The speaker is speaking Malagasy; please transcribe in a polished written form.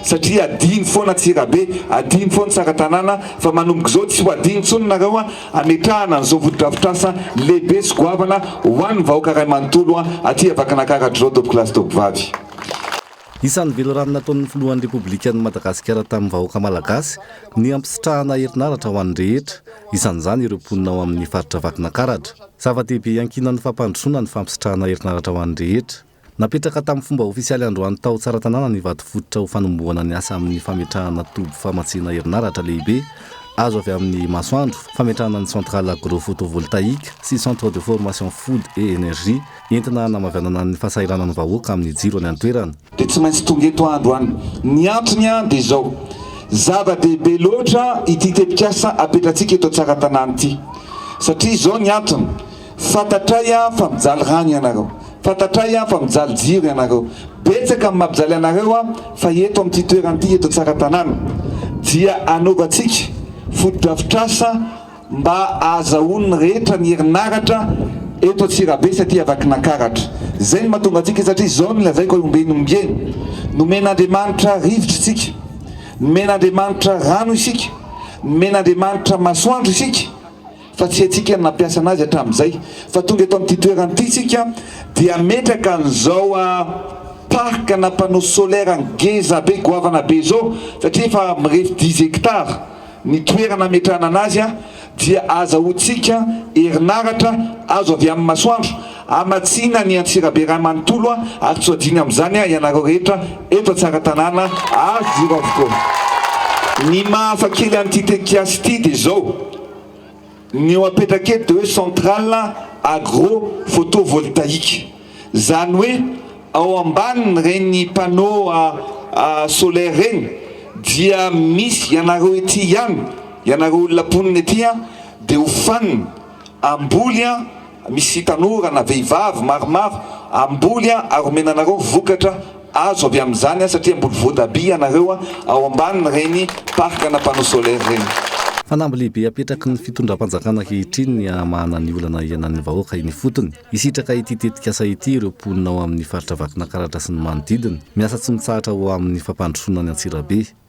satria adiny foana Tsirabe, adiny foana Tsaratanana, fa manomboka zao tsy ho adiny tsony nareo ametrahana an'izao vodi-drafitrasa lehibe sy goavana ho an'ny vahoaka Ray Manontolo aty Vakinankaratra zao tompoklasy tompivavy. Isan'ny velorano nataon'ny filohan'ny Repoblikan'i Madagasikara tamin'ny vahoaka malagasy ny ampisitrahana herinaratra ho an'ny rehetra, isan'izany ireo mponina ao amin'ny faritra Vakinankaratra. Zava-dehibe iankinan'ny fampandrosoana ny fampisitrahana herinaratra ho an'ny rehetra. Napetraka tamin'ny fomba ofisialy androany tao Tsaratanana ny vato fototra ho fanombohana ny asa amin'ny fametrahana tobo famatsiana herinaratra lehibe azo avy amin'ny masoandro, fametrahana ny centrale agro-photovoltaïque sy centre de formation food et énergie entina namavianana ny fahasahiranan'ny vahoaka amin'ny jiro any an-toerana. Dia tsy maintsy tonga eto androany. Ny antony dia zao, zava-dehibe loatra ity tetikasa apetratsika eto Tsaratanana ity. Satria zao ny antony, fantatray fa mijaly rano ianareo, fantatray fa mijaly jiro ianareo, betsaka amin'ny mampijaly ianareo fa eto amin'ity toerana ity eto Tsaratanana dia anaovantsika foto-drafitrasa mba ahazahoan'ny rehetra ny herinaratra eto Tsirabe sy aty Vakinankaratra. Zay ny mahatonga antsika, satria zao no lazaiko ombeny nomen'Andriamanitra rivotra isika, nomen'Andriamanitra rano isika, nomen'Andriamanitra masoandro isika, fa tsy antsika ny nampiasa anazy hatramin'izay. Fa tonga eto amin'ity toerana ity isika dia metraka an'izao parka na panneau solaire ngeza be, goavana be zao, satria efa mirefy 10 hectares ny toerana ametrahana anazy dia azahoantsika herinaratra azo avy amin'ny masoandro, amatsiana ny Antsirabe Ray Manontolo ary tsy adiny amin'izany ianareo rehetra eto Tsaratanana azo avokoa. Ny mahafakely an'ity tetikasa ity dia zao, ny eo apetraka eto dia hoe centrale agro-photovoltaïque, zany hoe ao ambaniny reny panneau solaire reny dia misy ianareo ety ihany, ianareo olona ponina ety dia hofanina amboly misy tanora na vehivavy maromaro amboly ary omenanareo vokatra azo avy amin'izany satria mbola voatabia ianareo ao ambaniny reny parka na panneau solaire reny. Fanamby lehibe apetraky ny fitondram-panjakana ankehitriny ny hamahana ny olana ianan'ny vahoaka iny fotony. Isitraka ity tetikasa ity ireo mponina ao amin'ny faritra Vakinankaratra sy ny manodidina, miasa tsy mitsahatra ho amin'ny fampandrosoana ny Antsirabe.